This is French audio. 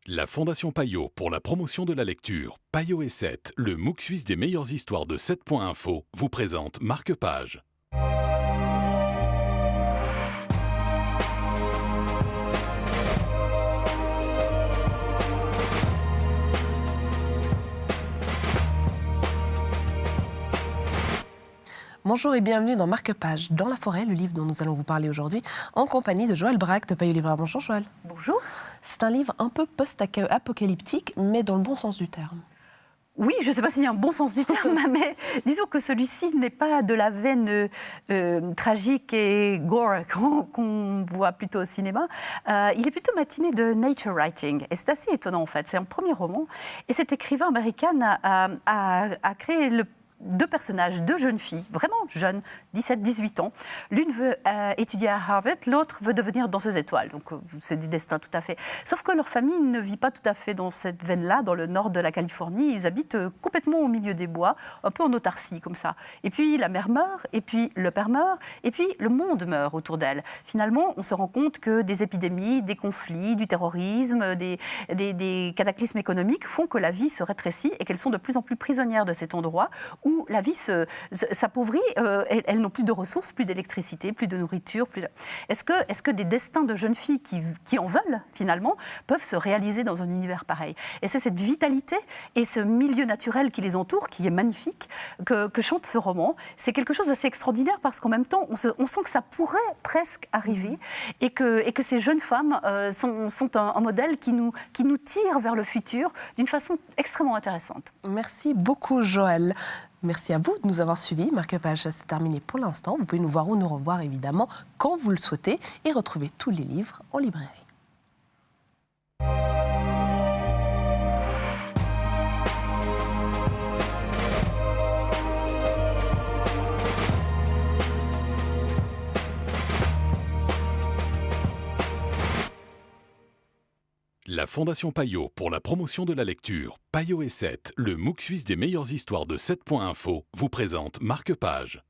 La Fondation Payot pour la promotion de la lecture, Payot et 7, le MOOC suisse des meilleures histoires de 7.info, vous présente Marque-Page. Bonjour et bienvenue dans Marque-Page, dans la forêt, le livre dont nous allons vous parler aujourd'hui, en compagnie de Joël Braque de Payot Libraire. Bonjour Joël. Bonjour. C'est un livre un peu post-apocalyptique, mais dans le bon sens du terme. Oui, je ne sais pas s'il y a un bon sens du terme, mais disons que celui-ci n'est pas de la veine tragique et gore qu'on voit plutôt au cinéma. Il est plutôt matiné de nature writing. Et c'est assez étonnant en fait. C'est un premier roman. Et cet écrivain américain a créé deux personnages, deux jeunes filles, vraiment jeunes, 17-18 ans. L'une veut étudier à Harvard, l'autre veut devenir danseuse étoile. Donc c'est des destins tout à fait. Sauf que leur famille ne vit pas tout à fait dans cette veine-là, dans le nord de la Californie. Ils habitent complètement au milieu des bois, un peu en autarcie comme ça. Et puis la mère meurt, et puis le père meurt, et puis le monde meurt autour d'elle. Finalement, on se rend compte que des épidémies, des conflits, du terrorisme, des cataclysmes économiques font que la vie se rétrécit et qu'elles sont de plus en plus prisonnières de cet endroit où la vie s'appauvrit, elles n'ont plus de ressources, plus d'électricité, plus de nourriture. Est-ce que des destins de jeunes filles qui en veulent, finalement, peuvent se réaliser dans un univers pareil? Et c'est cette vitalité et ce milieu naturel qui les entoure, qui est magnifique, que chante ce roman. C'est quelque chose d'assez extraordinaire parce qu'en même temps, on sent que ça pourrait presque arriver et que ces jeunes femmes sont un modèle qui nous tire vers le futur d'une façon extrêmement intéressante. Merci beaucoup Joël. Merci à vous de nous avoir suivis. Marque-Page, c'est terminé pour l'instant. Vous pouvez nous voir ou nous revoir évidemment quand vous le souhaitez et retrouver tous les livres en librairie. La Fondation Payot pour la promotion de la lecture, Payot et 7, le MOOC suisse des meilleures histoires de 7.info, vous présente Marque-Page.